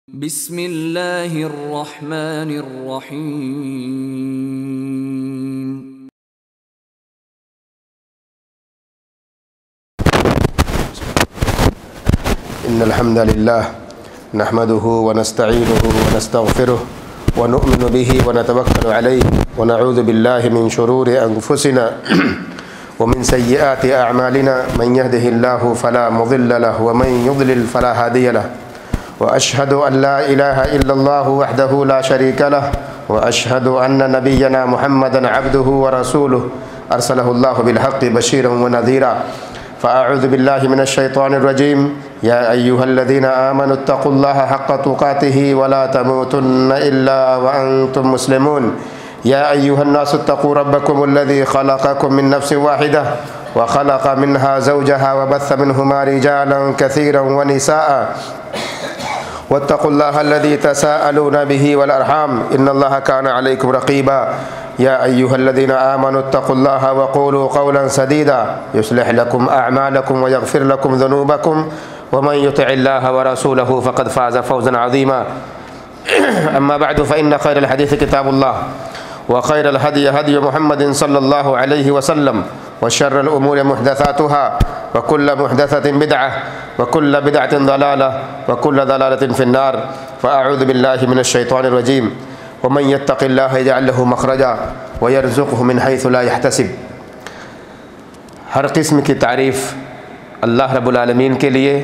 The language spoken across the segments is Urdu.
بسم اللہ الرحمن الرحیم۔ ان الحمد للہ نحمده ونستعینه ونستغفره ونؤمن به ونتوکل علیہ ونعوذ باللہ من شرور انفسنا ومن سیئات اعمالنا من يهده الله فلا مضل له ومن يضلل فلا هادي له واشهد ان لا اله الا الله وحده لا شريك له واشهد ان نبينا محمدا عبده ورسوله ارسله الله بالحق بشيرا ونذيرا فاعوذ بالله من الشيطان الرجيم يا ايها الذين امنوا اتقوا الله حق تقاته ولا تموتن الا وانتم مسلمون يا ايها الناس اتقوا ربكم الذي خلقكم من نفس واحده وخلق منها زوجها وبث منهما رجالا كثيرا ونساء واتقوا الله الذي تساءلون به والأرحام إن الله كان عليكم رقيبا يا أيها الذين آمنوا اتقوا الله وقولوا قولا سديدا يصلح لكم أعمالكم ويغفر لكم ذنوبكم ومن يطع الله ورسوله فقد فاز فوزا عظيما أما بعد فإن خير الحديث كتاب الله وخير الهدي هدي محمد صلى الله عليه وسلم وشر الأمور محدثاتها وكل محدثة بدعة وكل بدعة ضلالة وكل ضلالة في النار فأعوذ بالله من الشيطان الرجيم ومن يتق الله يجعل له مخرجا ويرزقه من حيث لا يحتسب۔ ہر قسم کی تعریف اللہ رب العالمین کے لیے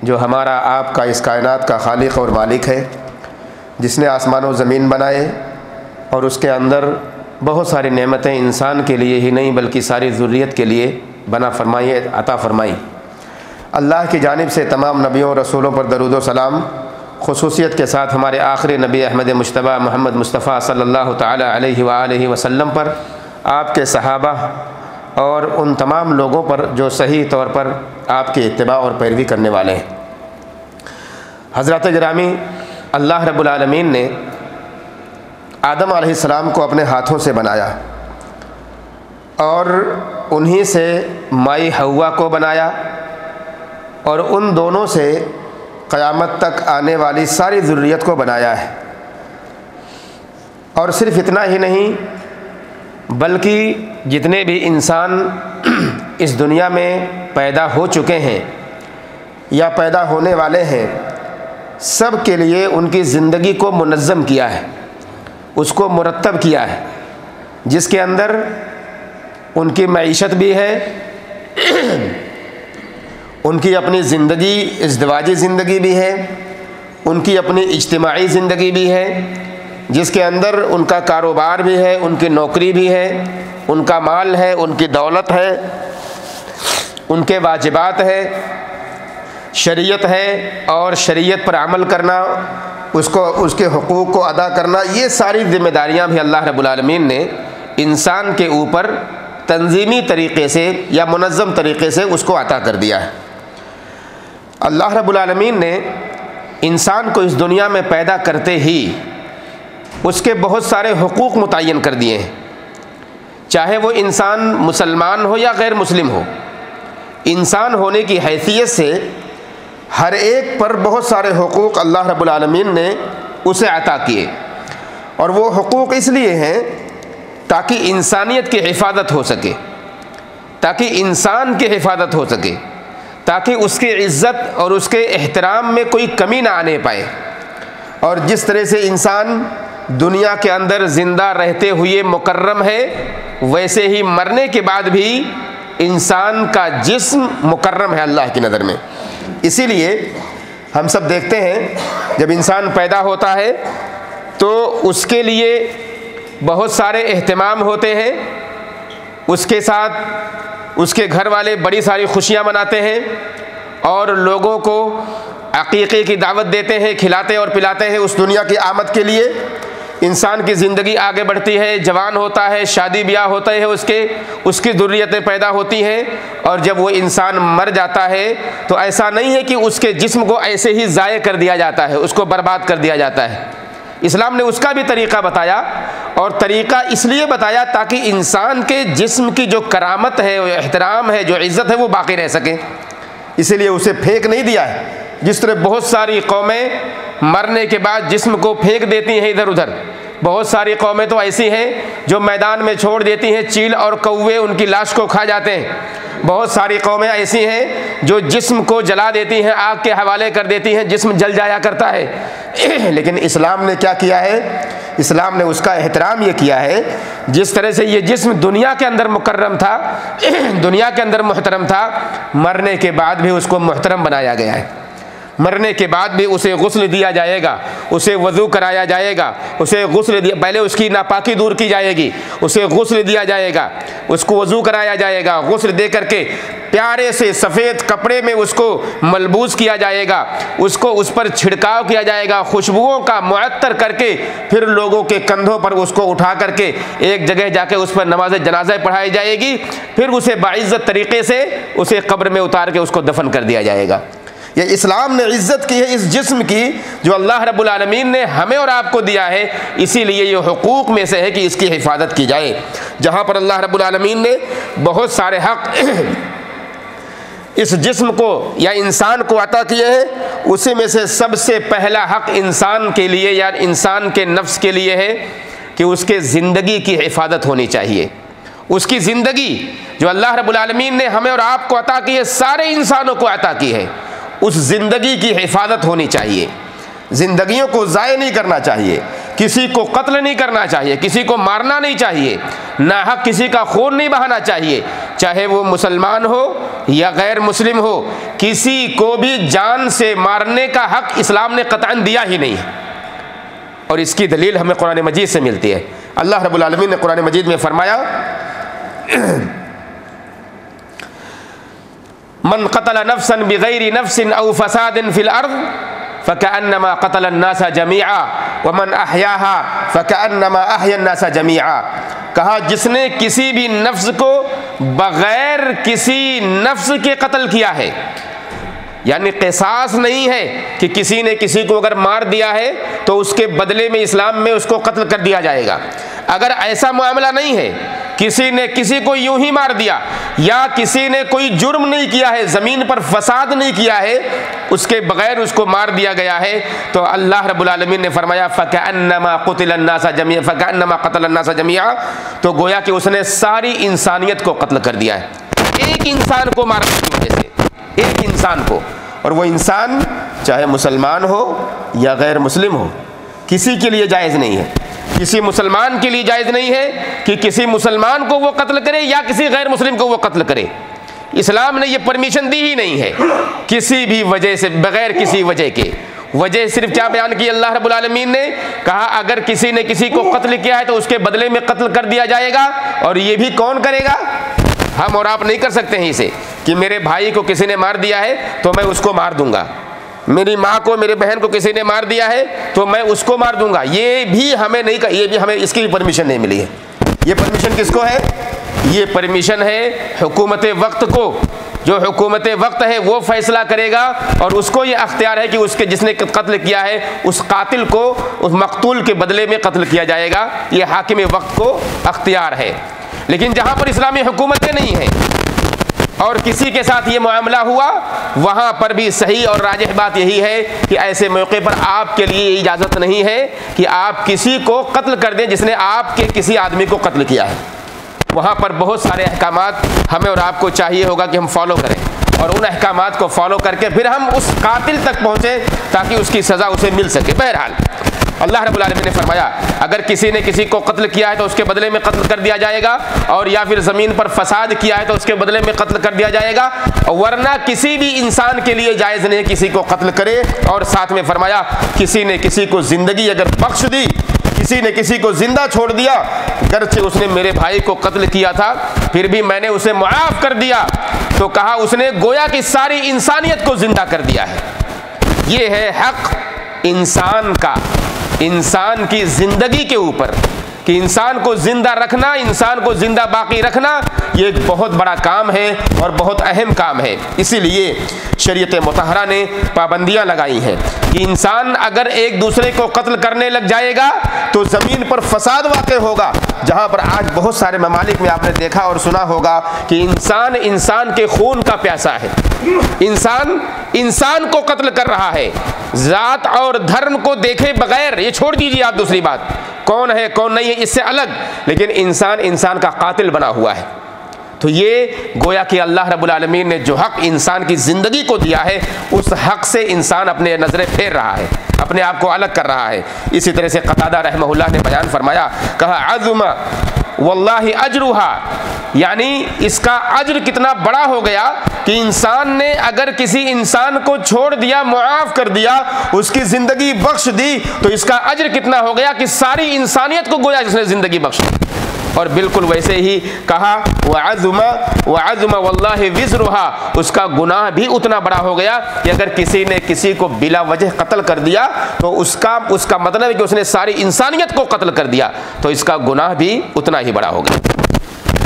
جو ہمارا آپ کا اس کائنات کا خالق اور مالک ہے، جس نے آسمان و زمین بنائے اور اس کے اندر بہت ساری نعمتیں انسان کے لیے ہی نہیں بلکہ ساری ذریت کے لیے بنا فرمائی عطا فرمائی۔ اللہ کی جانب سے تمام نبیوں اور رسولوں پر درود و سلام، خصوصیت کے ساتھ ہمارے آخری نبی احمد مجتبیٰ محمد مصطفیٰ صلی اللہ تعالی علیہ وآلہ وسلم پر، آپ کے صحابہ اور ان تمام لوگوں پر جو صحیح طور پر آپ کی اتباع اور پیروی کرنے والے ہیں۔ حضرات گرامی، اللہ رب العالمین نے آدم علیہ السلام کو اپنے ہاتھوں سے بنایا اور انہی سے مائی حوا کو بنایا اور ان دونوں سے قیامت تک آنے والی ساری ذریت کو بنایا ہے۔ اور صرف اتنا ہی نہیں بلکہ جتنے بھی انسان اس دنیا میں پیدا ہو چکے ہیں یا پیدا ہونے والے ہیں، سب کے لیے ان کی زندگی کو منظم کیا ہے، اس کو مرتب کیا ہے، جس کے اندر ان کی معیشت بھی ہے، ان کی اپنی زندگی ازدواجی زندگی بھی ہے، ان کی اپنی اجتماعی زندگی بھی ہے، جس کے اندر ان کا کاروبار بھی ہے، ان کی نوکری بھی ہے، ان کا مال ہے، ان کی دولت ہے، ان کے واجبات ہے، شریعت ہے اور شریعت پر عمل کرنا، اس کے حقوق کو ادا کرنا، یہ ساری ذمہ داریاں بھی اللہ رب العالمین نے انسان کے اوپر تنظیمی طریقے سے یا منظم طریقے سے اس کو عطا کر دیا ہے۔ اللہ رب العالمین نے انسان کو اس دنیا میں پیدا کرتے ہی اس کے بہت سارے حقوق متعین کر دیے ہیں، چاہے وہ انسان مسلمان ہو یا غیر مسلم ہو۔ انسان ہونے کی حیثیت سے ہر ایک پر بہت سارے حقوق اللہ رب العالمین نے اسے عطا کیے، اور وہ حقوق اس لیے ہیں تاکہ انسانیت کی حفاظت ہو سکے، تاکہ انسان کی حفاظت ہو سکے، تاکہ اس کی عزت اور اس کے احترام میں کوئی کمی نہ آنے پائے۔ اور جس طرح سے انسان دنیا کے اندر زندہ رہتے ہوئے مکرم ہے، ویسے ہی مرنے کے بعد بھی انسان کا جسم مکرم ہے اللہ کی نظر میں۔ اسی لیے ہم سب دیکھتے ہیں جب انسان پیدا ہوتا ہے تو اس کے لیے بہت سارے اہتمام ہوتے ہیں، اس کے ساتھ اس کے گھر والے بڑی ساری خوشیاں مناتے ہیں اور لوگوں کو عقیقے کی دعوت دیتے ہیں، کھلاتے اور پلاتے ہیں اس دنیا کی آمد کے لیے۔ انسان کی زندگی آگے بڑھتی ہے، جوان ہوتا ہے، شادی بیاہ ہوتے ہیں، اس کی ذریتیں پیدا ہوتی ہیں، اور جب وہ انسان مر جاتا ہے تو ایسا نہیں ہے کہ اس کے جسم کو ایسے ہی ضائع کر دیا جاتا ہے، اس کو برباد کر دیا جاتا ہے۔ اسلام نے اس کا بھی طریقہ بتایا، اور طریقہ اس لیے بتایا تاکہ انسان کے جسم کی جو کرامت ہے، احترام ہے، جو عزت ہے، وہ باقی رہ سکے، اسی لیے اسے پھینک نہیں دیا ہے۔ جس طرح بہت ساری قومیں مرنے کے بعد جسم کو پھینک دیتی ہیں ادھر ادھر. بہت ساری قومیں تو ایسی ہیں جو میدان میں چھوڑ دیتی ہیں, چیل اور کوے ان کی لاش کو کھا جاتے ہیں. بہت ساری قومیں ایسی ہیں جو جسم کو جلا دیتی ہیں, آگ کے حوالے کر دیتی ہیں, جسم جل جایا کرتا ہے. لیکن اسلام نے کیا کیا ہے؟ اسلام نے اس کا احترام یہ کیا ہے, جس طرح سے یہ جسم دنیا کے اندر مکرم تھا, دنیا کے اندر محترم تھا, مرنے کے بعد بھی اس کو محترم بنایا گیا ہے. مرنے کے بعد بھی اسے غسل دیا جائے گا, اسے وضو کرایا جائے گا, اسے غسل دیا, پہلے اس کی ناپاکی دور کی جائے گی, اسے غسل دیا جائے گا, اس کو وضو کرایا جائے گا, غسل دے کر کے پیارے سے سفید کپڑے میں اس کو ملبوس کیا جائے گا, اس کو اس پر چھڑکاؤ کیا جائے گا, خوشبوؤں کا معطر کر کے پھر لوگوں کے کندھوں پر اس کو اٹھا کر کے ایک جگہ جا کے اس پر نماز جنازہ پڑھائی جائے گی, پھر اسے باعزت طریقے سے اسے قبر میں اتار کے اس کو دفن کر دیا جائے گا. یہ اسلام نے عزت کی ہے اس جسم کی جو اللہ رب العالمین نے ہمیں اور آپ کو دیا ہے, اسی لیے یہ حقوق میں سے ہے کہ اس کی حفاظت کی جائے. جہاں پر اللہ رب العالمین نے بہت سارے حق اس جسم کو یا انسان کو عطا کیے ہیں, اسی میں سے سب سے پہلا حق انسان کے لیے یا انسان کے نفس کے لیے ہے کہ اس کے زندگی کی حفاظت ہونی چاہیے. اس کی زندگی جو اللہ رب العالمین نے ہمیں اور آپ کو عطا کی ہے, سارے انسانوں کو عطا کی ہے, اس زندگی کی حفاظت ہونی چاہیے. زندگیوں کو ضائع نہیں کرنا چاہیے, کسی کو قتل نہیں کرنا چاہیے, کسی کو مارنا نہیں چاہیے, ناحق کسی کا خون نہیں بہانا چاہیے, چاہے وہ مسلمان ہو یا غیر مسلم ہو, کسی کو بھی جان سے مارنے کا حق اسلام نے قطعاً دیا ہی نہیں ہے. اور اس کی دلیل ہمیں قرآن مجید سے ملتی ہے. اللہ رب العالمین نے قرآن مجید میں فرمایا, من قتل نفسا بغیر نفس او فساد فی الارض فکأنما قتل الناس جميعا ومن احیاها فکأنما احیا الناس جميعا. کہا جس نے کسی بھی نفس کو بغیر کسی نفس کے قتل کیا ہے, یعنی قصاص نہیں ہے کہ کسی نے کسی کو اگر مار دیا ہے تو اس کے بدلے میں اسلام میں اس کو قتل کر دیا جائے گا. اگر ایسا معاملہ نہیں ہے, کسی نے کسی کو یوں ہی مار دیا یا کسی نے کوئی جرم نہیں کیا ہے, زمین پر فساد نہیں کیا ہے, اس کے بغیر اس کو مار دیا گیا ہے, تو اللہ رب العالمین نے فرمایا فَكَأَنَّمَا قُتِلَ النَّاسَ جَمِيعًا فَكَأَنَّمَا قَتَلَ النَّاسَ جَمِيعًا, تو گویا کہ اس نے ساری انسانیت کو قتل کر دیا ہے, ایک انسان کو مارنے کی وجہ سے, ایک انسان کو. اور وہ انسان چاہے مسلمان ہو یا غیر مسلم ہو, کسی کے لیے جائز نہیں ہے, کسی مسلمان کے لیے جائز نہیں ہے کہ کسی مسلمان کو وہ قتل کرے یا کسی غیر مسلم کو وہ قتل کرے. اسلام نے یہ پرمیشن دی ہی نہیں ہے کسی بھی وجہ سے, بغیر کسی وجہ کے. وجہ صرف کیا بیان کی اللہ رب العالمین نے؟ کہا اگر کسی نے کسی کو قتل کیا ہے تو اس کے بدلے میں قتل کر دیا جائے گا. اور یہ بھی کون کرے گا؟ ہم اور آپ نہیں کر سکتے ہیں اسے, کہ میرے بھائی کو کسی نے مار دیا ہے تو میں اس کو مار دوں گا, میری ماں کو, میرے بہن کو کسی نے مار دیا ہے تو میں اس کو مار دوں گا. یہ بھی ہمیں نہیں, یہ بھی ہمیں اس کی پرمیشن نہیں ملی ہے. یہ پرمیشن کس کو ہے؟ یہ پرمیشن ہے حکومت وقت کو. جو حکومت وقت ہے وہ فیصلہ کرے گا, اور اس کو یہ اختیار ہے کہ اس کے جس نے قتل کیا ہے اس قاتل کو اس مقتول کے بدلے میں قتل کیا جائے گا. یہ حاکم وقت کو اختیار ہے. لیکن جہاں پر اسلامی حکومتیں نہیں ہیں اور کسی کے ساتھ یہ معاملہ ہوا, وہاں پر بھی صحیح اور راجح بات یہی ہے کہ ایسے موقع پر آپ کے لیے اجازت نہیں ہے کہ آپ کسی کو قتل کر دیں جس نے آپ کے کسی آدمی کو قتل کیا ہے. وہاں پر بہت سارے احکامات ہمیں اور آپ کو چاہیے ہوگا کہ ہم فالو کریں, اور ان احکامات کو فالو کر کے پھر ہم اس قاتل تک پہنچیں تاکہ اس کی سزا اسے مل سکے. بہرحال اللہ رب العالمین نے فرمایا اگر کسی نے کسی کو قتل کیا ہے تو اس کے بدلے میں قتل کر دیا جائے گا, اور یا پھر زمین پر فساد کیا ہے تو اس کے بدلے میں قتل کر دیا جائے گا, ورنہ کسی بھی انسان کے لیے جائز نہیں کسی کو قتل کرے. اور ساتھ میں فرمایا کسی نے کسی کو زندگی اگر بخش دی, کسی نے کسی کو زندہ چھوڑ دیا, گرچہ اس نے میرے بھائی کو قتل کیا تھا پھر بھی میں نے اسے معاف کر دیا, تو کہا اس نے گویا کہ ساری انسانیت کو زندہ کر دیا ہے. یہ ہے حق انسان کا, انسان کی زندگی کے اوپر, کہ انسان کو زندہ رکھنا، انسان کو زندہ باقی رکھنا یہ ایک بہت بڑا کام ہے اور بہت اہم کام ہے۔ اسی لیے شریعت مطہرہ نے پابندیاں لگائی ہیں کہ انسان اگر ایک دوسرے کو قتل کرنے لگ جائے گا تو زمین پر فساد واقع ہوگا۔ جہاں پر آج بہت سارے ممالک میں آپ نے دیکھا اور سنا ہوگا کہ انسان کے خون کا پیاسا ہے، انسان کو قتل کر رہا ہے، ذات اور دھرم کو دیکھے بغیر، یہ چھوڑ دیجیے آپ دوسری بات، کون ہے کون نہیں ہے اس سے الگ، لیکن انسان کا قاتل بنا ہوا ہے۔ تو یہ گویا کہ اللہ رب العالمین نے جو حق انسان کی زندگی کو دیا ہے اس حق سے انسان اپنے نظریں پھیر رہا ہے، اپنے آپ کو الگ کر رہا ہے۔ اسی طرح سے قتادہ رحمہ اللہ نے بیان فرمایا، کہا عظم واللہ اجرہا، یعنی اس کا اجر کتنا بڑا ہو گیا کہ انسان نے اگر کسی انسان کو چھوڑ دیا، معاف کر دیا، اس کی زندگی بخش دی تو اس کا اجر کتنا ہو گیا کہ ساری انسانیت کو گویا جس نے زندگی بخش دی۔ اور بالکل ویسے ہی کہا وعظم واللہ وزرہا، اس کا گناہ بھی اتنا بڑا ہو گیا کہ اگر کسی نے کسی کو بلا وجہ قتل کر دیا تو اس کا مطلب ہے کہ اس نے ساری انسانیت کو قتل کر دیا، تو اس کا گناہ بھی اتنا ہی بڑا ہو گیا۔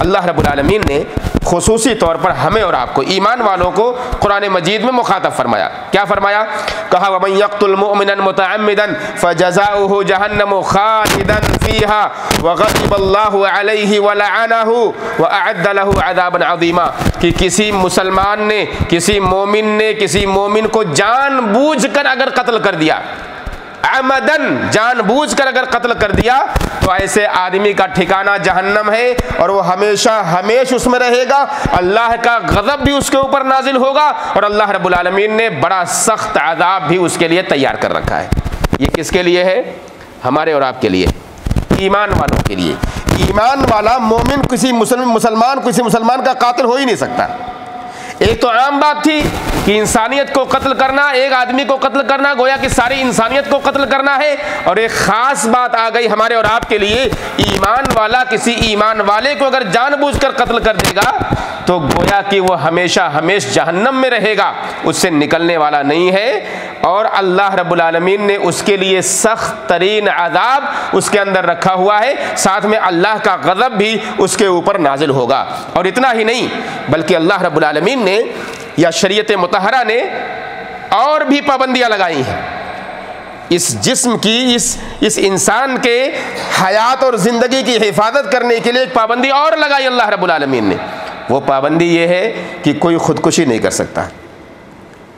اللہ رب العالمین نے خصوصی طور پر ہمیں اور آپ کو، ایمان والوں کو، قرآن مجید میں مخاطب فرمایا۔ کیا فرمایا؟ کہا وَمَن يَقْتُلْ مُؤْمِنًا مُتَعَمِّدًا فَجَزَاؤُهُ جَهَنَّمُ خَالِدًا فِيهَا وَغَضِبَ اللَّهُ عَلَيْهِ وَلَعَنَهُ وَأَعَدَّ لَهُ عَذَابًا عَظِيمًا، کہ کسی مسلمان نے، کسی مومن کو جان بوجھ کر اگر قتل کر دیا، عمدن، جان بوجھ کر اگر قتل کر دیا، تو ایسے آدمی کا ٹھکانہ جہنم ہے اور وہ ہمیشہ اس میں رہے گا، اللہ کا غضب بھی اس کے اوپر نازل ہوگا اور اللہ رب العالمین نے بڑا سخت عذاب بھی اس کے لیے تیار کر رکھا ہے۔ یہ کس کے لیے ہے؟ ہمارے اور آپ کے لیے، ایمان والوں کے لیے۔ ایمان والا مومن کسی مسلمان کا قاتل ہو ہی نہیں سکتا۔ ایک تو عام بات تھی کہ انسانیت کو قتل کرنا، ایک آدمی کو قتل کرنا گویا کہ ساری انسانیت کو قتل کرنا ہے، اور ایک خاص بات آ گئی ہمارے اور آپ کے لیے، ایمان والا کسی ایمان والے کو اگر جان بوجھ کر قتل کر دے گا تو گویا کہ وہ ہمیشہ جہنم میں رہے گا، اس سے نکلنے والا نہیں ہے، اور اللہ رب العالمین نے اس کے لیے سخت ترین عذاب اس کے اندر رکھا ہوا ہے، ساتھ میں اللہ کا غضب بھی اس کے اوپر نازل ہوگا۔ اور اتنا ہی نہیں بلکہ اللہ رب العالمین نے یا شریعت مطہرہ نے اور بھی پابندیاں لگائی ہیں اس جسم کی، اس انسان کے حیات اور زندگی کی حفاظت کرنے کے لیے ایک پابندی اور لگائی اللہ رب العالمین نے۔ وہ پابندی یہ ہے کہ کوئی خودکشی نہیں کر سکتا۔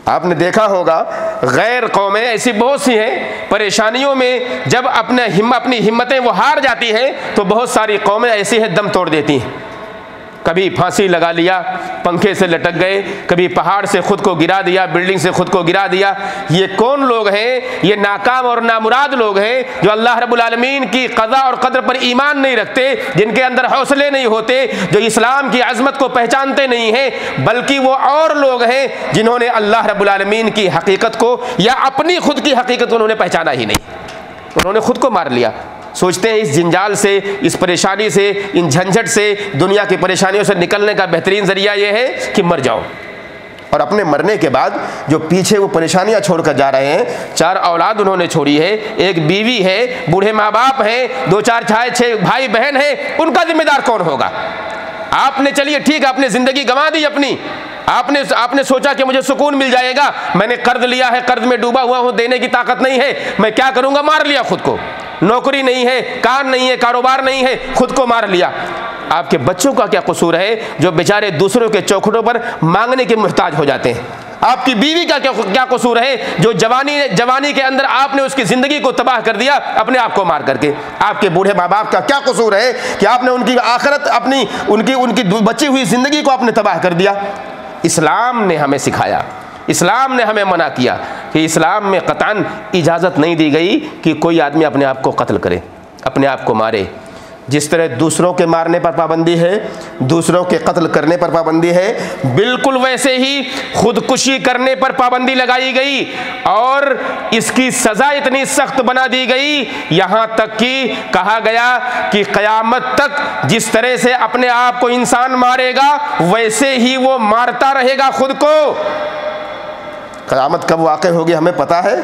آپ نے دیکھا ہوگا غیر قومیں ایسی بہت سی ہیں، پریشانیوں میں جب اپنی ہمتیں وہ ہار جاتی ہیں تو بہت ساری قومیں ایسی ہیں دم توڑ دیتی ہیں۔ کبھی پھانسی لگا لیا، پنکھے سے لٹک گئے، کبھی پہاڑ سے خود کو گرا دیا، بلڈنگ سے خود کو گرا دیا۔ یہ کون لوگ ہیں؟ یہ ناکام اور نامراد لوگ ہیں جو اللہ رب العالمین کی قضا اور قدر پر ایمان نہیں رکھتے، جن کے اندر حوصلے نہیں ہوتے، جو اسلام کی عظمت کو پہچانتے نہیں ہیں، بلکہ وہ اور لوگ ہیں جنہوں نے اللہ رب العالمین کی حقیقت کو یا اپنی خود کی حقیقت کو انہوں نے پہچانا ہی نہیں، انہوں نے خود کو مار لیا۔ سوچتے ہیں اس جنجال سے، اس پریشانی سے، ان جھنجھٹ سے، دنیا کی پریشانیوں سے نکلنے کا بہترین ذریعہ یہ ہے کہ مر جاؤ، اور اپنے مرنے کے بعد جو پیچھے وہ پریشانیاں چھوڑ کر جا رہے ہیں، 4 اولاد انہوں نے چھوڑی ہے، ایک بیوی ہے، بوڑھے ماں باپ ہیں، 2-4-6 بھائی بہن ہیں، ان کا ذمہ دار کون ہوگا؟ آپ نے چلیے ٹھیک ہے، آپ نے زندگی گنوا دی اپنی، آپ نے سوچا کہ مجھے سکون مل جائے گا، میں نے قرض لیا ہے، قرض میں ڈوبا ہوا ہوں، دینے کی طاقت نہیں ہے، میں کیا کروں گا؟ مار لیا خود کو، نوکری نہیں ہے، کام نہیں ہے، کاروبار نہیں ہے، خود کو مار لیا۔ آپ کے بچوں کا کیا قصور ہے جو بیچارے دوسروں کے چوکھٹوں پر مانگنے کے محتاج ہو جاتے ہیں؟ آپ کی بیوی کا کیا قصور ہے جو جوانی کے اندر آپ نے اس کی زندگی کو تباہ کر دیا اپنے آپ کو مار کر کے؟ آپ کے بوڑھے ماں باپ کا کیا قصور ہے کہ آپ نے ان کی آخرت، ان کی بچی ہوئی زندگی کو آپ نے تباہ کر دیا؟ اسلام نے ہمیں سکھایا، اسلام نے ہمیں منع کیا کہ اسلام میں قطعاً اجازت نہیں دی گئی کہ کوئی آدمی اپنے آپ کو قتل کرے، اپنے آپ کو مارے۔ جس طرح دوسروں کے مارنے پر پابندی ہے، دوسروں کے قتل کرنے پر پابندی ہے، بالکل ویسے ہی خودکشی کرنے پر پابندی لگائی گئی، اور اس کی سزا اتنی سخت بنا دی گئی، یہاں تک کہ کہا گیا کہ قیامت تک جس طرح سے اپنے آپ کو انسان مارے گا ویسے ہی وہ مارتا رہے گا خود کو۔ قیامت کب واقع ہوگی ہمیں پتہ ہے؟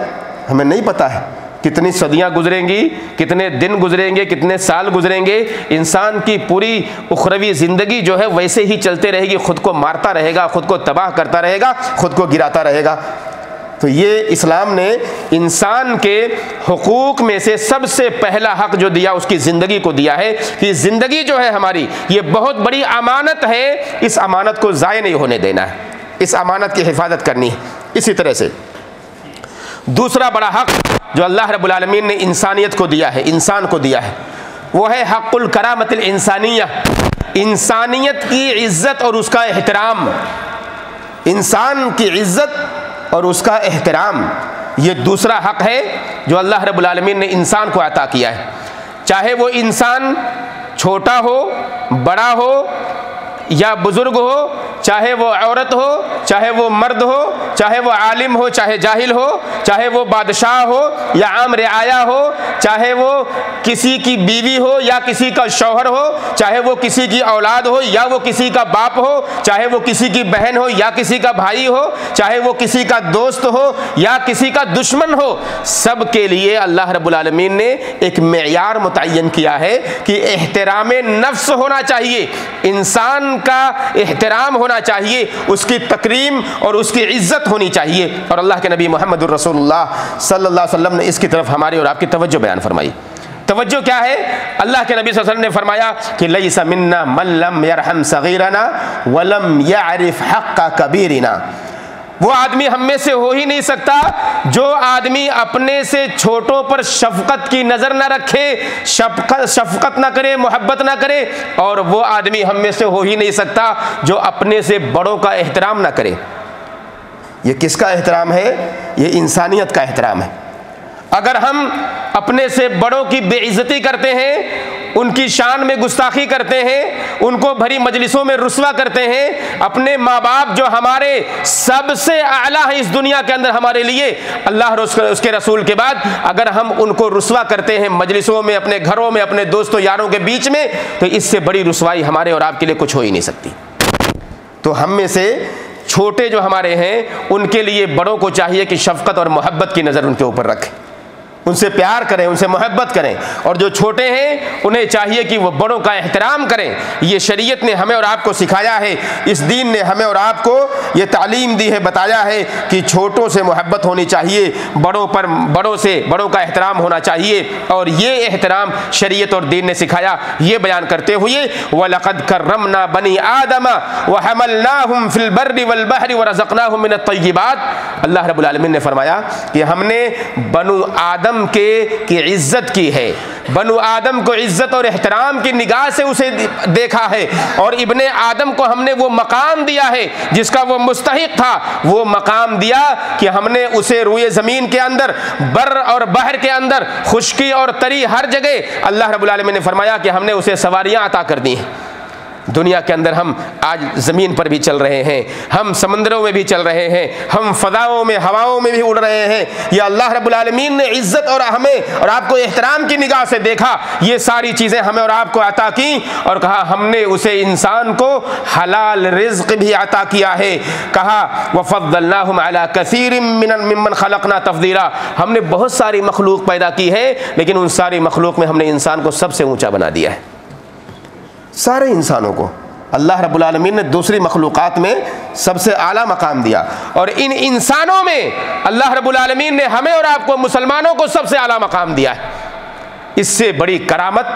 ہمیں نہیں پتہ ہے، کتنی صدیاں گزریں گی، کتنے دن گزریں گے، کتنے سال گزریں گے، انسان کی پوری اخروی زندگی جو ہے ویسے ہی چلتے رہے گی، خود کو مارتا رہے گا، خود کو تباہ کرتا رہے گا، خود کو گراتا رہے گا۔ تو یہ اسلام نے انسان کے حقوق میں سے سب سے پہلا حق جو دیا اس کی زندگی کو دیا ہے، کہ زندگی جو ہے ہماری یہ بہت بڑی امانت ہے، اس امانت کو ضائع نہیں ہونے دینا ہے، اس امانت کی حفاظت کرنی ہے۔ اسی طرح سے دوسرا بڑا حق جو اللہ رب العالمین نے انسانیت کو دیا ہے، انسان کو دیا ہے، وہ ہے حق الکرامت الانسانیہ، انسانیت کی عزت اور اس کا احترام، انسان کی عزت اور اس کا احترام، یہ دوسرا حق ہے جو اللہ رب العالمین نے انسان کو عطا کیا ہے۔ چاہے وہ انسان چھوٹا ہو، بڑا ہو یا بزرگ ہو، چاہے وہ عورت ہو، چاہے وہ مرد ہو، چاہے وہ عالم ہو، چاہے جاہل ہو، چاہے وہ بادشاہ ہو یا عام رعایا ہو، چاہے وہ کسی کی بیوی ہو یا کسی کا شوہر ہو، چاہے وہ کسی کی اولاد ہو یا وہ کسی کا باپ ہو، چاہے وہ کسی کی بہن ہو یا کسی کا بھائی ہو، چاہے وہ کسی کا دوست ہو یا کسی کا دشمن ہو، سب کے لیے اللہ رب العالمین نے ایک معیار متعین کیا ہے کہ احترام نفس ہونا چاہیے، انسان کا احترام ہونا چاہیے، اس کی تکریم اور اس کی عزت ہونی چاہیے۔ اور اللہ کے نبی محمد الرسول اللہ صلی اللہ علیہ وسلم نے اس کی طرف ہماری اور آپ کی توجہ بیان فرمائی۔ توجہ کیا ہے؟ اللہ کے نبی صلی اللہ علیہ وسلم نے فرمایا کہ لیس منا من لم یرحم صغیرنا ولم یعرف حق کبیرنا، وہ آدمی ہم میں سے ہو ہی نہیں سکتا جو آدمی اپنے سے چھوٹوں پر شفقت کی نظر نہ رکھے، شفقت نہ کرے، محبت نہ کرے، اور وہ آدمی ہم میں سے ہو ہی نہیں سکتا جو اپنے سے بڑوں کا احترام نہ کرے۔ یہ کس کا احترام ہے؟ یہ انسانیت کا احترام ہے۔ اگر ہم اپنے سے بڑوں کی بے عزتی کرتے ہیں، ان کی شان میں گستاخی کرتے ہیں، ان کو بھری مجلسوں میں رسوا کرتے ہیں، اپنے ماں باپ جو ہمارے سب سے اعلیٰ ہیں اس دنیا کے اندر ہمارے لیے، اللہ اور اس کے رسول کے بعد، اگر ہم ان کو رسوا کرتے ہیں مجلسوں میں، اپنے گھروں میں، اپنے دوستوں یاروں کے بیچ میں، تو اس سے بڑی رسوائی ہمارے اور آپ کے لیے کچھ ہو ہی نہیں سکتی۔ تو ہم میں سے چھوٹے جو ہمارے ہیں ان کے لیے بڑوں کو چاہیے کہ شفقت اور محبت کی نظر ان کے اوپر رکھیں، ان سے پیار کریں، ان سے محبت کریں، اور جو چھوٹے ہیں انہیں چاہیے کہ وہ بڑوں کا احترام کریں۔ یہ شریعت نے ہمیں اور آپ کو سکھایا ہے، اس دین نے ہمیں اور آپ کو یہ تعلیم دی ہے، بتایا ہے کہ چھوٹوں سے محبت ہونی چاہیے، بڑوں کا احترام ہونا چاہیے، اور یہ احترام شریعت اور دین نے سکھایا۔ یہ بیان کرتے ہوئے وَلَقَدْ كَرَّمْنَا بَنِي آدَمَ وَحَمَلْنَاهُمْ فِي الْبَرِّ وَالْبَحْرِ وَرَزَقْنَاهُمْ مِنَ الطَّيِّبَاتِ، اللہ رب العالمین نے فرمایا کہ ہم نے بنو آدم کی عزت کی ہے، بنو آدم کو عزت اور احترام کی نگاہ سے اسے دیکھا ہے، اور ابن آدم کو ہم نے وہ مقام دیا ہے جس کا وہ مستحق تھا، وہ مقام دیا کہ ہم نے اسے روئے زمین کے اندر، بر اور بحر کے اندر، خشکی اور تری ہر جگہ اللہ رب العالمین نے فرمایا کہ ہم نے اسے سواریاں عطا کر دی ہیں۔ دنیا کے اندر ہم آج زمین پر بھی چل رہے ہیں، ہم سمندروں میں بھی چل رہے ہیں، ہم فضاؤں میں، ہواؤں میں بھی اڑ رہے ہیں، یہ اللہ رب العالمین نے عزت اور ہمیں اور آپ کو احترام کی نگاہ سے دیکھا، یہ ساری چیزیں ہمیں اور آپ کو عطا کی، اور کہا ہم نے اسے انسان کو حلال رزق بھی عطا کیا ہے، کہا وَفَضَّلْنَاهُمْ عَلَى كَثِيرٍ مِّمَّنْ خَلَقْنَا تَفْضِيلًا، ہم نے بہت ساری مخلوق پیدا کی ہے، لیکن ان ساری مخلوق میں ہم نے انسان کو سب سے اونچا بنا دیا ہے۔ سارے انسانوں کو اللہ رب العالمین نے دوسری مخلوقات میں سب سے اعلیٰ مقام دیا، اور ان انسانوں میں اللہ رب العالمین نے ہمیں اور آپ کو مسلمانوں کو سب سے اعلیٰ مقام دیا ہے۔ اس سے بڑی کرامت،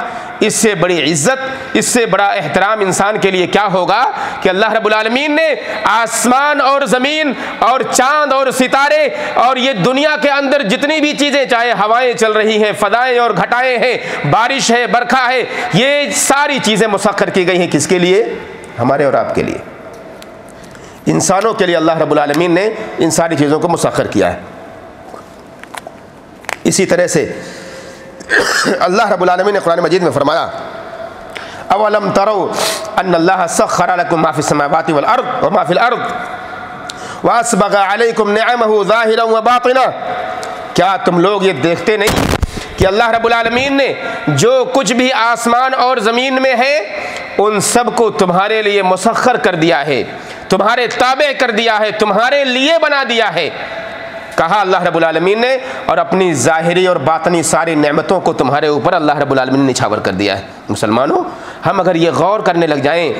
اس سے بڑی عزت، اس سے بڑا احترام انسان کے لیے کیا ہوگا کہ اللہ رب العالمین نے آسمان اور زمین اور چاند اور ستارے اور یہ دنیا کے اندر جتنی بھی چیزیں، چاہے ہوائیں چل رہی ہیں، فضائیں اور گھٹائیں ہیں، بارش ہے، برکھا ہے، یہ ساری چیزیں مسخر کی گئی ہیں کس کے لیے؟ ہمارے اور آپ کے لیے، انسانوں کے لیے اللہ رب العالمین نے ان ساری چیزوں کو مسخر کیا ہے۔ اسی طرح سے اللہ رب العالمین نے قرآن مجید میں فرمایا اولم تروا ان اللہ سخر لكم ما في السماوات والارض وما في الارض واسبغ عليكم نعمه ظاہرا وباطنا، کیا تم لوگ یہ دیکھتے نہیں کہ اللہ رب العالمین نے جو کچھ بھی آسمان اور زمین میں ہے ان سب کو تمہارے لیے مسخر کر دیا ہے، تمہارے تابع کر دیا ہے، تمہارے لیے بنا دیا ہے۔ کہا اللہ رب العالمین نے، اور اپنی ظاہری اور باطنی ساری نعمتوں کو تمہارے اوپر اللہ رب العالمین نے نچھاور کر دیا ہے۔ مسلمانوں، ہم اگر یہ غور کرنے لگ جائیں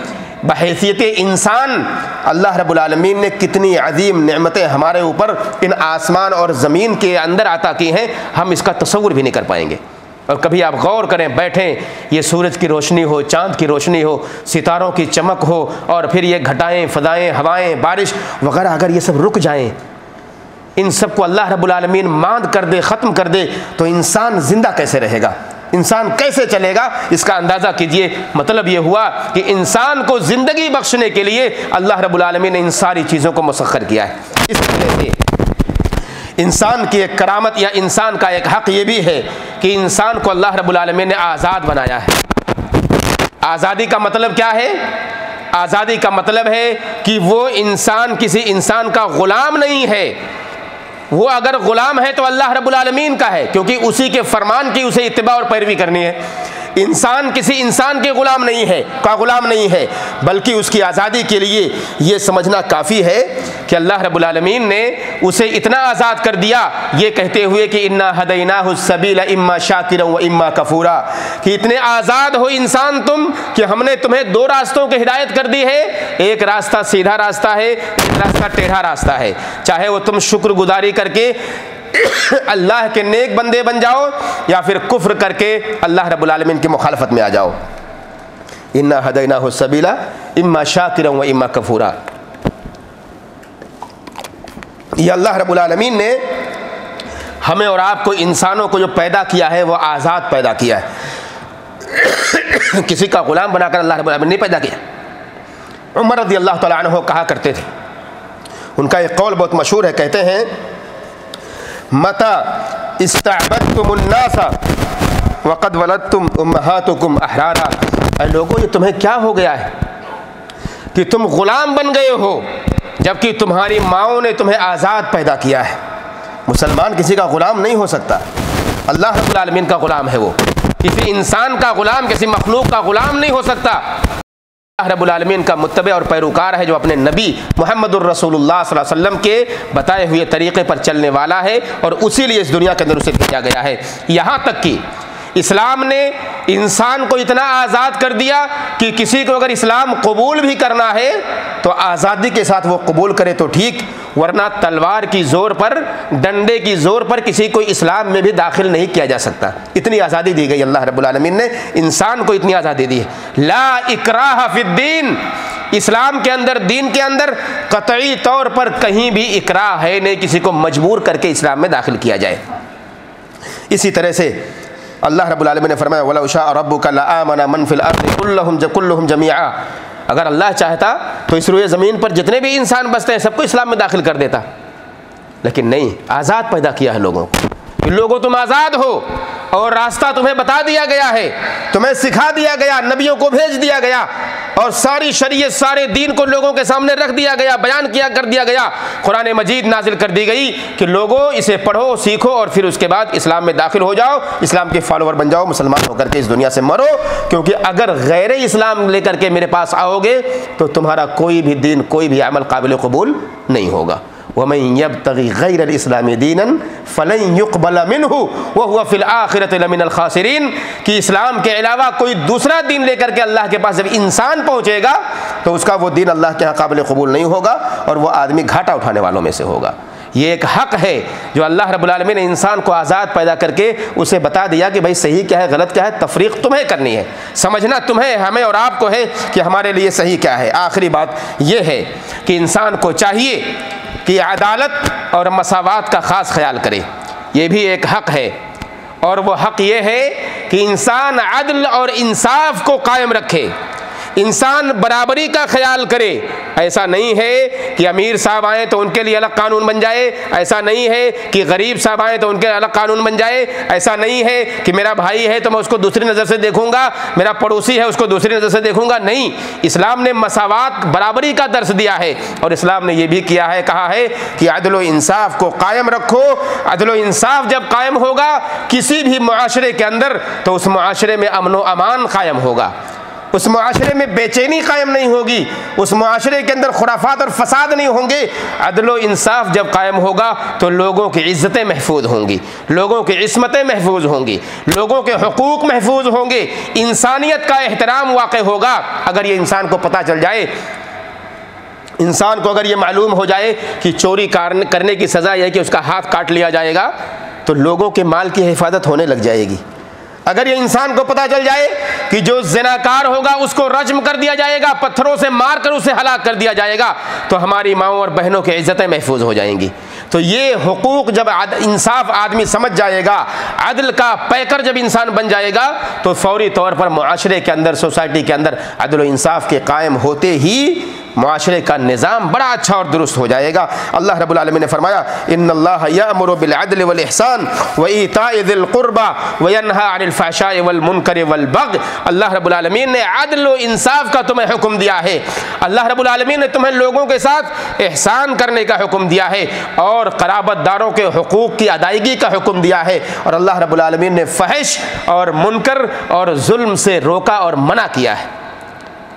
بحیثیت انسان اللہ رب العالمین نے کتنی عظیم نعمتیں ہمارے اوپر ان آسمان اور زمین کے اندر عطا کی ہیں، ہم اس کا تصور بھی نہیں کر پائیں گے۔ اور کبھی آپ غور کریں، بیٹھیں، یہ سورج کی روشنی ہو، چاند کی روشنی ہو، ستاروں کی چمک ہو، اور پھر یہ گھٹائیں، فضائیں، ہوائیں، بارش وغیرہ، اگر یہ سب رک جائیں، ان سب کو اللہ رب العالمین ماند کر دے، ختم کر دے، تو انسان زندہ کیسے رہے گا؟ انسان کیسے چلے گا؟ اس کا اندازہ کیجئے۔ مطلب یہ ہوا کہ انسان کو زندگی بخشنے کے لیے اللہ رب العالمین نے ان ساری چیزوں کو مسخر کیا ہے۔ اس وجہ سے انسان کی ایک کرامت یا انسان کا ایک حق یہ بھی ہے کہ انسان کو اللہ رب العالمین نے آزاد بنایا ہے۔ آزادی کا مطلب کیا ہے؟ آزادی کا مطلب ہے کہ وہ انسان کسی انسان کا غلام نہیں ہے۔ وہ اگر غلام ہے تو اللہ رب العالمین کا ہے، کیونکہ اسی کے فرمان کی اسے اتباع اور پیروی کرنی ہے۔ انسان کسی انسان کے غلام نہیں ہے، بلکہ اس کی آزادی کے لیے یہ سمجھنا کافی ہے کہ اللہ رب العالمین نے اسے اتنا آزاد کر دیا، یہ کہتے ہوئے کہ انا ہدیناہ السبیل اما شاکرا و اما کفورا، کہ اتنے آزاد ہو انسان تم کہ ہم نے تمہیں دو راستوں کی ہدایت کر دی ہے۔ ایک راستہ سیدھا راستہ ہے، ایک راستہ ٹیڑھا راستہ ہے۔ چاہے وہ تم شکر گزاری کر کے اللہ کے نیک بندے بن جاؤ، یا پھر کفر کر کے اللہ رب العالمین کی مخالفت میں آ جاؤ۔ انا ہدیناہ السبیل اما شاکرا و اما کفورا۔ یہ اللہ رب العالمین نے ہمیں اور آپ کو، انسانوں کو جو پیدا کیا ہے وہ آزاد پیدا کیا ہے، کسی کا غلام بنا کر اللہ رب العالمین نے پیدا کیا۔ عمر رضی اللہ تعالیٰ عنہ کہا کرتے تھے، ان کا ایک قول بہت مشہور ہے، کہتے ہیں متی استعبدتم الناس وقد ولدتم امہاتکم احرارا، اے لوگوں یہ تمہیں کیا ہو گیا ہے کہ تم غلام بن گئے ہو جبکہ تمہاری ماؤں نے تمہیں آزاد پیدا کیا ہے۔ مسلمان کسی کا غلام نہیں ہو سکتا، اللہ رب العالمین کا غلام ہے، وہ کسی انسان کا غلام، کسی مخلوق کا غلام نہیں ہو سکتا۔ اللہ رب العالمین کا متبع اور پیروکار ہے، جو اپنے نبی محمد الرسول اللہ صلی اللہ علیہ وسلم کے بتائے ہوئے طریقے پر چلنے والا ہے، اور اسی لیے اس دنیا کے اندر اسے بھیجا گیا ہے۔ یہاں تک کہ اسلام نے انسان کو اتنا آزاد کر دیا کہ کسی کو اگر اسلام قبول بھی کرنا ہے تو آزادی کے ساتھ وہ قبول کرے تو ٹھیک، ورنہ تلوار کی زور پر، ڈنڈے کی زور پر کسی کو اسلام میں بھی داخل نہیں کیا جا سکتا۔ اتنی آزادی دی گئی اللہ رب العالمین نے، انسان کو اتنی آزادی دی ہے۔ لا اکراہ فی الدین، اسلام کے اندر، دین کے اندر قطعی طور پر کہیں بھی اکراہ ہے نہیں، کسی کو مجبور کر کے اسلام میں داخل کیا جائے۔ اسی طرح سے اللہ رب العالمین نے فرمایا وَلَوْ شَاءَ رَبُّكَ لَآمَنَ مَنْ فِي الْأَرْضِ كُلُّهُمْ جَمِيعًا، اگر اللہ چاہتا تو اس روئے زمین پر جتنے بھی انسان بستے ہیں سب کو اسلام میں داخل کر دیتا، لیکن نہیں، آزاد پیدا کیا ہے لوگوں کو۔ لوگوں تم آزاد ہو، اور راستہ تمہیں بتا دیا گیا ہے، تمہیں سکھا دیا گیا، نبیوں کو بھیج دیا گیا، اور ساری شریعت، سارے دین کو لوگوں کے سامنے رکھ دیا گیا، بیان کیا کر دیا گیا، قرآن مجید نازل کر دی گئی کہ لوگوں اسے پڑھو، سیکھو، اور پھر اس کے بعد اسلام میں داخل ہو جاؤ، اسلام کے فالوور بن جاؤ، مسلمان ہو کر کے اس دنیا سے مرو، کیونکہ اگر غیر اسلام لے کر کے میرے پاس آؤ گے تو تمہارا کوئی بھی دین، کوئی بھی عمل قابل قبول نہیں ہوگا۔ وَمَن يَبْتَغِ غَيْرَ الْإِسْلَامِ دِينًا فَلَن يُقْبَلَ مِنْهُ وَهُوَ فِي الْآخِرَةِ لَمِنَ الْخَاسِرِينَ، کہ اسلام کے علاوہ کوئی دوسرا دین لے کر کے اللہ کے پاس جب انسان پہنچے گا تو اس کا وہ دین اللہ کے ہاں قابل قبول نہیں ہوگا، اور وہ آدمی گھاٹا اٹھانے والوں میں سے ہوگا۔ یہ ایک حق ہے جو اللہ رب العالمین نے انسان کو آزاد پیدا کر کے اسے بتا دیا کہ بھائی صحیح کیا ہے، غلط کیا ہے، تفریق تمہیں کرنی ہے، سمجھنا تمہیں، ہمیں اور آپ کو ہے کہ ہمارے لیے صحیح کیا ہے۔ آخری بات یہ ہے کہ انسان کو چاہیے کہ عدالت اور مساوات کا خاص خیال کرے، یہ بھی ایک حق ہے، اور وہ حق یہ ہے کہ انسان عدل اور انصاف کو قائم رکھے، انسان برابری کا خیال کرے۔ ایسا نہیں ہے کہ امیر صاحب آئیں تو ان کے لیے الگ قانون بن جائے، ایسا نہیں ہے کہ غریب صاحب آئیں تو ان کے الگ قانون بن جائے، ایسا نہیں ہے کہ میرا بھائی ہے تو میں اس کو دوسری نظر سے دیکھوں گا، میرا پڑوسی ہے اس کو دوسری نظر سے دیکھوں گا، نہیں۔ اسلام نے مساوات، برابری کا درس دیا ہے، اور اسلام نے یہ بھی کیا ہے، کہا ہے کہ عدل و انصاف کو قائم رکھو۔ عدل و انصاف جب قائم ہوگا کسی بھی معاشرے کے اندر تو اس معاشرے میں امن و امان قائم ہوگا۔ اس معاشرے میں بے چینی قائم نہیں ہوگی، اس معاشرے کے اندر خرافات اور فساد نہیں ہوں گے۔ عدل و انصاف جب قائم ہوگا تو لوگوں کی عزتیں محفوظ ہوں گی، لوگوں کی عصمتیں محفوظ ہوں گی، لوگوں کے حقوق محفوظ ہوں گے، انسانیت کا احترام واقع ہوگا۔ اگر یہ انسان کو پتہ چل جائے، انسان کو اگر یہ معلوم ہو جائے کہ چوری کرنے کی سزا یہ ہے کہ اس کا ہاتھ کاٹ لیا جائے گا، تو لوگوں کے مال کی حفاظت ہونے لگ جائے گی۔ اگر یہ انسان کو پتہ چل جائے کہ جو زناکار ہوگا اس کو رجم کر دیا جائے گا، پتھروں سے مار کر اسے ہلاک کر دیا جائے گا، تو ہماری ماؤں اور بہنوں کی عزتیں محفوظ ہو جائیں گی۔ تو یہ حقوق جب انصاف آدمی سمجھ جائے گا، عدل کا پیکر جب انسان بن جائے گا، تو فوری طور پر معاشرے کے اندر، سوسائٹی کے اندر عدل و انصاف کے قائم ہوتے ہی معاشرے کا نظام بڑا اچھا اور درست ہو جائے گا۔ اللہ رب العالمین نے فرمایا ان اللہ یأمر بالعدل والاحسان وایتاء ذی القربى وینہی عن الفحشاء والمنکر والبغی۔ اللہ رب العالمین نے عدل و انصاف کا تمہیں حکم دیا ہے، اللہ رب العالمین نے تمہیں لوگوں کے ساتھ احسان کرنے کا حکم دیا ہے، اور قرابت داروں کے حقوق کی ادائیگی کا حکم دیا ہے، اور اللہ رب العالمین نے فحش اور منکر اور ظلم سے روکا اور منع کیا ہے،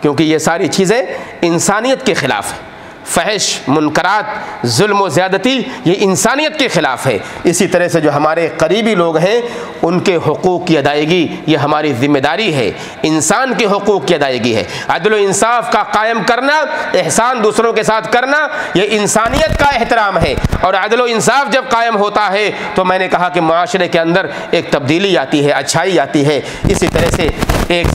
کیونکہ یہ ساری چیزیں انسانیت کے خلاف ہیں۔ فحش، منکرات، ظلم و زیادتی یہ انسانیت کے خلاف ہے۔ اسی طرح سے جو ہمارے قریبی لوگ ہیں ان کے حقوق کی ادائیگی یہ ہماری ذمہ داری ہے، انسان کے حقوق کی ادائیگی ہے۔ عدل و انصاف کا قائم کرنا، احسان دوسروں کے ساتھ کرنا یہ انسانیت کا احترام ہے، اور عدل و انصاف جب قائم ہوتا ہے تو میں نے کہا کہ معاشرے کے اندر ایک تبدیلی آتی ہے، اچھائی آتی ہے۔ اسی طرح سے ایک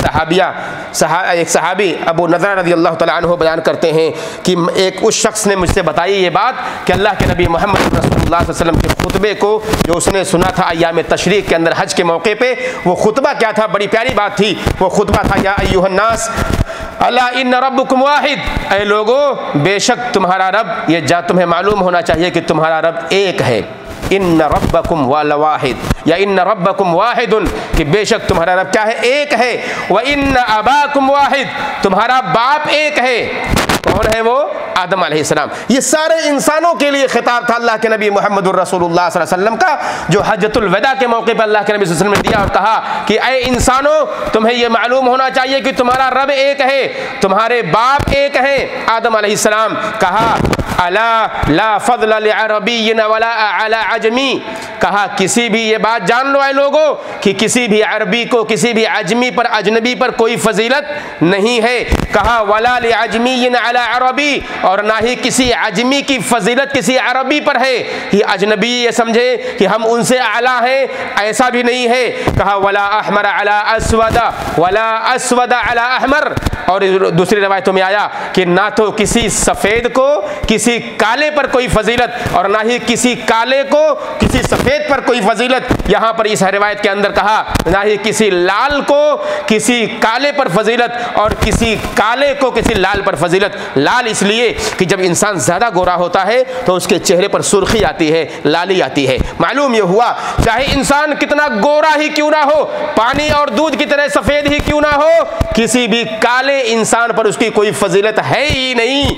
صحابی ابو نضرہ رضی اللہ تعالیٰ عنہ بیان کرتے ہیں کہ اس شخص نے مجھ سے بتائی یہ بات کہ اللہ کے نبی محمد رسول اللہ صلی اللہ علیہ وسلم کے خطبے کو جو اس نے سنا تھا ایام تشریق کے اندر حج کے موقع پہ، وہ خطبہ کیا تھا؟ بڑی پیاری بات تھی۔ وہ خطبہ تھا یا ایھا الناس الا ان ربکم واحد، اے لوگو بے شک تمہارا رب، یہ تمہیں معلوم ہونا چاہیے کہ تمہارا رب ایک ہے۔ ان ربکم واحد، یا ان ربکم واحد، کہ بے شک تمہارا رب کیا ہے؟ ایک ہے۔ وان اباکم واحد، تمہارا باپ ایک ہے۔ کون ہے وہ؟ آدم علیہ السلام۔ یہ سارے انسانوں کے لیے خطاب تھا اللہ کے نبی محمد الرسول اللہ صلی اللہ علیہ وسلم کا، جو حجۃ الوداع کے موقع پر اللہ کے نبی صلی اللہ علیہ وسلم نے دیا اور کہا کہ اے انسانوں تمہیں یہ معلوم ہونا چاہیے کہ تمہارا رب ایک ہے، تمہارے باپ ایک ہیں۔ آدم علیہ السلام کہا الا لا فضل لعربی ولا علی عجمی، کہا کسی بھی، یہ بات جان لو اے لوگوں کہ کسی بھی عربی کو، کسی بھی عجمی پر، اجنبی پر کوئی فضیلت نہیں ہے۔ کہا ولا لعجمی علی عربی، اور نہ ہی کسی عجمی کی فضیلت کسی عربی پر ہے، یہ اجنبی یہ سمجھے کہ ہم ان سے اعلیٰ ہیں، ایسا بھی نہیں ہے۔ کہا ولا احمر علی اسود ولا اسود علی احمر، اور دوسری روایتوں میں آیا کہ نہ تو کسی سفید کو کسی کالے پر کوئی فضیلت، اور نہ ہی کسی کالے کو کسی سفید پر کوئی فضیلت۔ یہاں پر اس روایت کے اندر کہا نہ ہی کسی لال کو کسی کالے پر فضیلت، اور کسی کالے کو کسی لال پر فضیلت۔ لال اس لیے کہ جب انسان زیادہ گورا ہوتا ہے تو اس کے چہرے پر سرخی آتی ہے، لالی آتی ہے۔ معلوم یہ ہوا چاہے انسان کتنا گورا ہی کیوں نہ ہو، پانی اور دودھ کی طرح سفید ہی کیوں نہ ہو، کسی بھی کالے انسان پر اس کی کوئی فضیلت ہے ہی نہیں،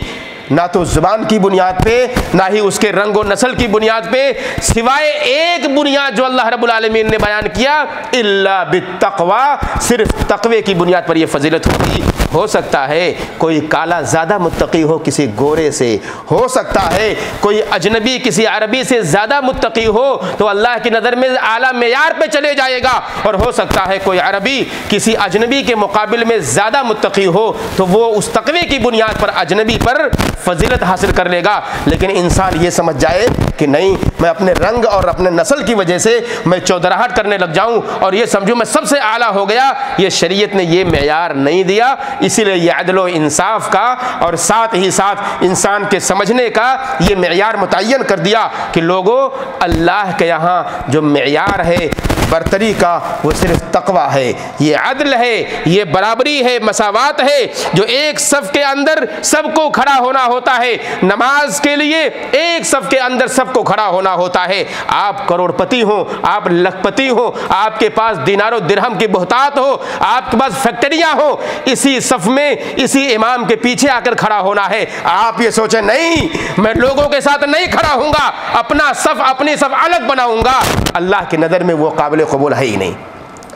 نہ تو زبان کی بنیاد پہ، نہ ہی اس کے رنگ و نسل کی بنیاد پہ، سوائے ایک بنیاد جو اللہ رب العالمین نے بیان کیا، الا بالتقوی، صرف تقوی کی بنیاد پر یہ فضیلت ہوگی۔ ہو سکتا ہے کوئی کالا زیادہ متقی ہو کسی گورے سے، ہو سکتا ہے کوئی اجنبی کسی عربی سے زیادہ متقی ہو تو اللہ کی نظر میں اعلیٰ معیار پہ چلے جائے گا، اور ہو سکتا ہے کوئی عربی کسی اجنبی کے مقابل میں زیادہ متقی ہو تو وہ اس تقوی کی بنیاد پر اجنبی پر فضیلت حاصل کر لے گا۔ لیکن انسان یہ سمجھ جائے کہ نہیں، میں اپنے رنگ اور اپنے نسل کی وجہ سے میں چودراہٹ کرنے لگ جاؤں اور یہ سمجھوں میں سب سے اعلیٰ ہو گیا، یہ شریعت نے یہ معیار نہیں دیا۔ اسی لیے یہ عدل و انصاف کا اور ساتھ ہی ساتھ انسان کے سمجھنے کا یہ معیار متعین کر دیا کہ لوگوں اللہ کے یہاں جو معیار ہے برتری کا وہ صرف تقوی ہے، یہ عدل ہے، یہ برابری ہے، مساوات ہے، جو ایک صف کے اندر سب کو کھڑا ہونا ہوتا ہے۔ نماز کے لیے ایک صف کے اندر سب کو کھڑا ہونا ہوتا ہے۔ آپ کروڑ پتی ہوں، آپ لکھ پتی ہوں، آپ کے پاس دینار و درہم کی بہتات ہو، آپ کے پاس فیکٹریاں ہو، اسی صف میں اسی امام کے پیچھے آ کر کھڑا ہونا ہے۔ آپ یہ سوچیں نہیں میں لوگوں کے ساتھ نہیں کھڑا ہوں گا، اپنا صف اپنی صف الگ بناؤں گا، اللہ کی نظر میں وہ قابل قبول ہے ہی نہیں۔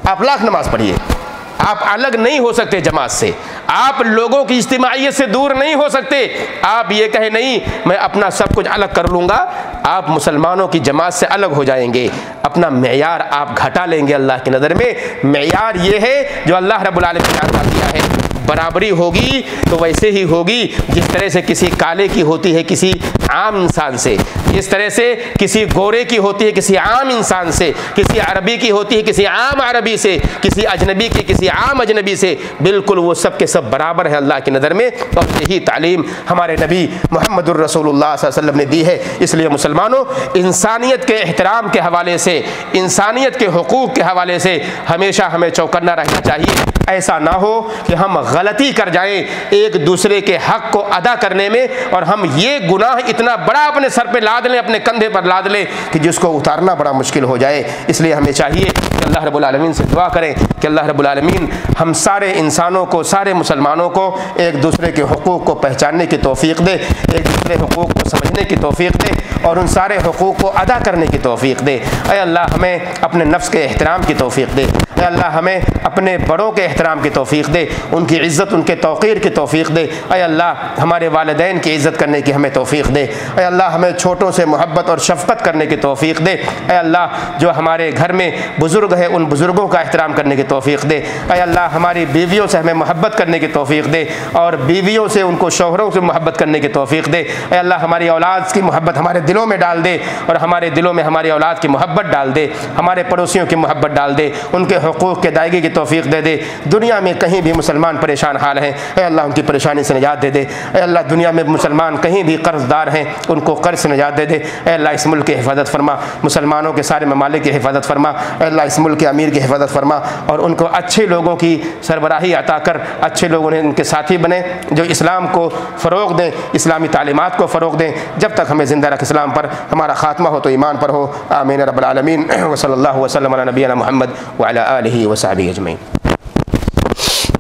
آپ لاکھ نماز پڑھیے، آپ الگ نہیں ہو سکتے جماعت سے، آپ لوگوں کی اجتماعیت سے دور نہیں ہو سکتے۔ آپ یہ کہیں نہیں میں اپنا سب کچھ الگ کر لوں گا، آپ مسلمانوں کی جماعت سے الگ ہو جائیں گے، اپنا معیار آپ گھٹا لیں گے۔ اللہ کی نظر میں معیار یہ ہے جو اللہ رب العالمین نے عطا کیا ہے۔ برابری ہوگی تو ویسے ہی ہوگی جس طرح سے کسی کالے کی ہوتی ہے کسی عام انسان سے، جس طرح سے کسی گورے کی ہوتی ہے کسی عام انسان سے، کسی عربی کی ہوتی ہے کسی عام عربی سے، کسی اجنبی کی کسی عام اجنبی سے، بالکل وہ سب کے سب برابر ہے اللہ کی نظر میں۔ اور یہی تعلیم ہمارے نبی محمد الرسول اللہ صلی اللہ علیہ وسلم نے دی ہے۔ اس لیے مسلمانوں، انسانیت کے احترام کے حوالے سے، انسانیت کے حقوق کے حوالے سے ہمیشہ ہمیں چوکنا رہنا چاہیے۔ ایسا نہ ہو کہ ہم غلطی کر جائیں ایک دوسرے کے حق کو ادا کرنے میں، اور ہم یہ گناہ اتنا بڑا اپنے سر پہ لاد لیں، اپنے کندھے پر لاد لیں کہ جس کو اتارنا بڑا مشکل ہو جائے۔ اس لیے ہمیں چاہیے کہ اللہ رب العالمین سے دعا کریں کہ اللہ رب العالمین ہم سارے انسانوں کو، سارے مسلمانوں کو ایک دوسرے کے حقوق کو پہچاننے کی توفیق دے، ایک دوسرے حقوق کو سمجھنے کی توفیق دے اور ان سارے حقوق کو ادا کرنے کی توفیق دے۔ اے اللہ ہمیں اپنے نفس کے احترام کی توفیق دے، اے اللہ ہمیں اپنے بڑوں کے احترام کی توفیق دے، ان کی عزت، ان کے توقیر کی توفیق دے۔ اے اللہ ہمارے والدین کی عزت کرنے کی ہمیں توفیق دے۔ اے اللہ ہمیں چھوٹوں سے محبت اور شفقت کرنے کی توفیق دے۔ اے اللہ جو ہمارے گھر میں بزرگ ہیں ان بزرگوں کا احترام کرنے کی توفیق دے۔ اے اللہ ہماری بیویوں سے ہمیں محبت کرنے کی توفیق دے اور بیویوں سے ان کو شوہروں سے محبت کرنے کی توفیق دے۔ اے اللہ ہماری اولاد کی محبت ہمارے دلوں میں ڈال دے اور ہمارے دلوں میں ہماری اولاد کی محبت ڈال دے، ہمارے پڑوسیوں کی محبت ڈال دے، ان کے حقوق کے ادائیگی کی توفیق دے دے۔ دنیا میں کہیں بھی مسلمان پریشان حال ہیں، اے اللہ ان کی پریشانی سے نجات دے دے۔ اے اللہ دنیا میں مسلمان کہیں بھی قرض دار ہیں، ان کو قرض سے نجات دے دے۔ اے اللہ اس ملک کی حفاظت فرما، مسلمانوں کے سارے ممالک کی حفاظت فرما۔ اے اللہ اس ملک کے امیر کی حفاظت فرما اور ان کو اچھے لوگوں کی سربراہی عطا کر، اچھے لوگوں نے ان کے ساتھی بنے جو اسلام کو فروغ دیں، اسلامی تعلیمات کو فروغ دیں۔ جب تک ہمیں زندہ رکھ اسلام پر، ہمارا خاتمہ ہو تو ایمان پر ہو۔ آمین رب العالمین۔ وصلی اللہ وسلم علی نبینا محمد وعلی آلہ وصحبہ اجمعین۔